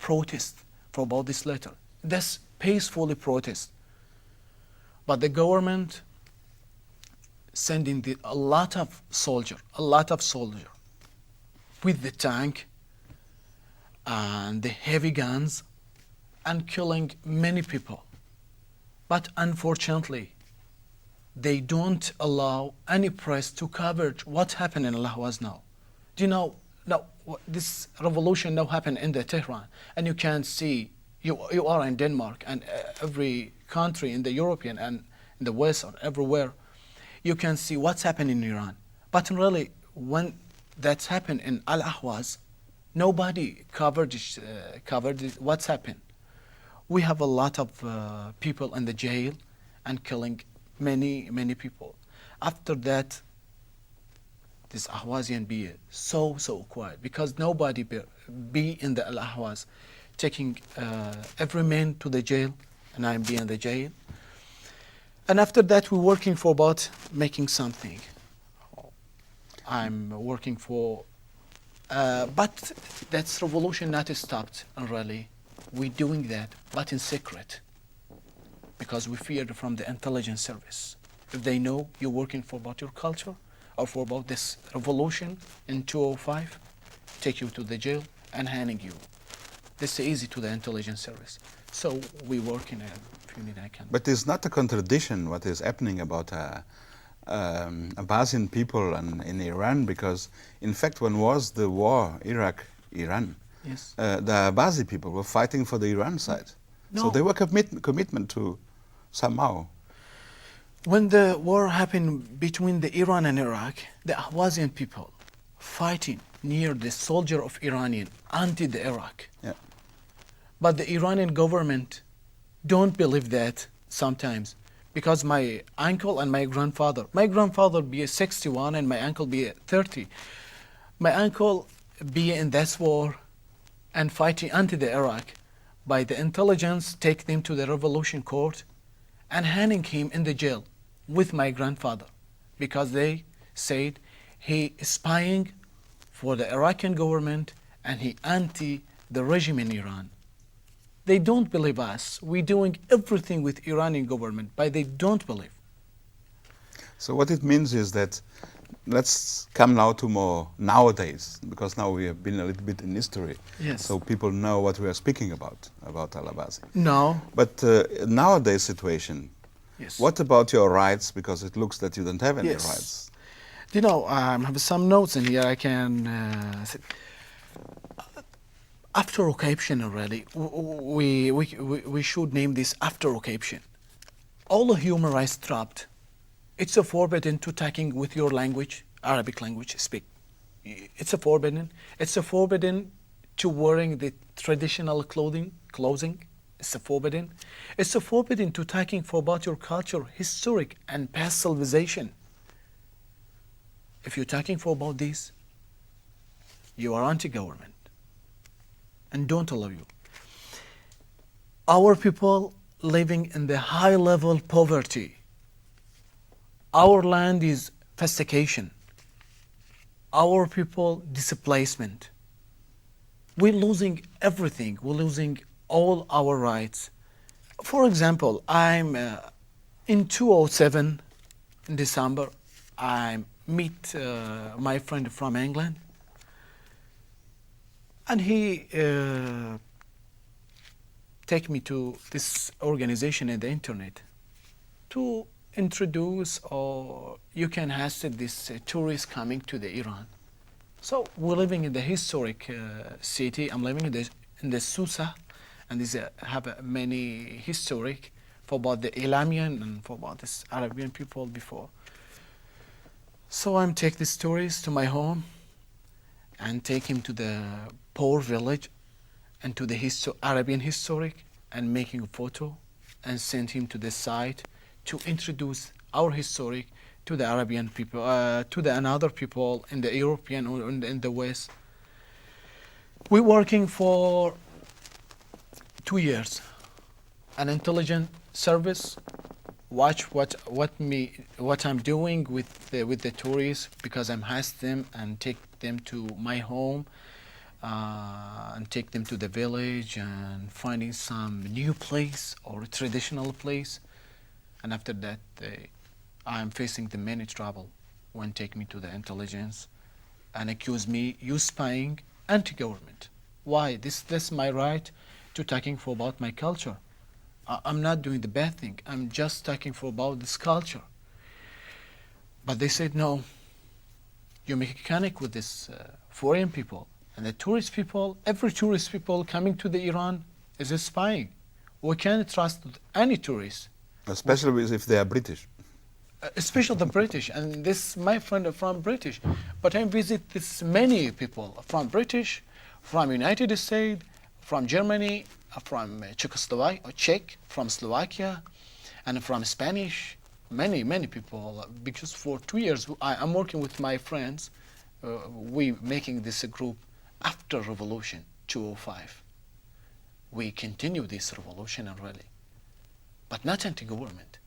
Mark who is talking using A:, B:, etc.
A: protest for about this letter. That's peacefully protest. But the government sending a lot of soldier with the tank and the heavy guns and killing many people. But unfortunately, they don't allow any press to cover what happened in alahwaz now. Do you know, now this revolution now happened in the Tehran, and you can see, you are in Denmark and every country in the European and in the West or everywhere, you can see what's happened in Iran. But really, when that's happened in alahwaz, nobody covered what's happened. We have a lot of people in the jail and killing many people. After that, this Ahwazian be so quiet because nobody be in the Al-Ahwaz, taking every man to the jail, and I'm be in the jail. And after that, we're working for about making something. I'm working for, but that's revolution not stopped, really. We're doing that, but in secret, because we feared from the intelligence service. If they know you're working for about your culture or for about this revolution in 205, take you to the jail and handing you. This is easy to the intelligence service. So we work in if you need, I can.
B: But it's not a contradiction what is happening about Abbasian people in Iran, because in fact when was the war Iraq-Iran,
A: yes,
B: the Abbasi people were fighting for the Iran side.
A: No.
B: So they were commitment to somehow.
A: When the war happened between the Iran and Iraq, the Ahwazian people fighting near the soldier of Iranian anti the Iraq.
B: Yeah.
A: But the Iranian government don't believe that sometimes, because my uncle and my grandfather be 61 and my uncle be 30. My uncle be in this war and fighting anti the Iraq. By the intelligence, take them to the revolution court and handing him in the jail with my grandfather, because they said he is spying for the Iraqi government and he anti the regime in Iran. They don't believe us. We're doing everything with Iranian government, but they don't believe.
B: So what it means is that, let's come now to more nowadays, because now we have been a little bit in history.
A: Yes.
B: So people know what we are speaking about Al-Abbasi.
A: No.
B: But nowadays situation,
A: Yes.
B: what about your rights? Because it looks that you don't have any
A: Yes.
B: rights.
A: You know, I have some notes in here I can say. After occupation already, we should name this after occupation. All the human rights trapped. It's a forbidden to talking with your language, Arabic language, speak. It's a forbidden. It's a forbidden to wearing the traditional clothing. It's a forbidden. It's a forbidden to talking for about your culture, historic and past civilization. If you're talking for about this, you are anti-government and don't allow you. Our people living in the high level poverty. Our land is festication. Our people displacement. We're losing everything. We're losing all our rights. For example, I'm in 2007 in December, I meet my friend from England, and he take me to this organization in the internet to introduce, or you can ask this tourists coming to the Iran. So we're living in the historic city. I'm living in the Susa, and these have many historic for about the Ilamian and for about this Arabian people before. So I'm take these tourists to my home and take him to the poor village and to the Arabian historic and making a photo and send him to the site to introduce our historic to the Arabian people, to the another people in the European or in the West. We're working for 2 years. An intelligence service watch what I'm doing with the tourists, because I'm asked them and take them to my home and take them to the village and finding some new place or traditional place. And after that, I am facing the many trouble when take me to the intelligence and accuse me you spying anti-government. Why? This my right to talking for about my culture. I'm not doing the bad thing. I'm just talking for about this culture. But they said no. You make a connect with this foreign people and the tourist people. Every tourist people coming to the Iran is a spying. We can't trust any tourist.
B: Especially if they are British.
A: Especially the British, and this my friend are from British, but I visit this many people from British, from United States, from Germany, from Czech, from Slovakia, and from Spanish. Many people, because for 2 years I'm working with my friends. We making this a group after revolution 205. We continue this revolution really, but not anti-government.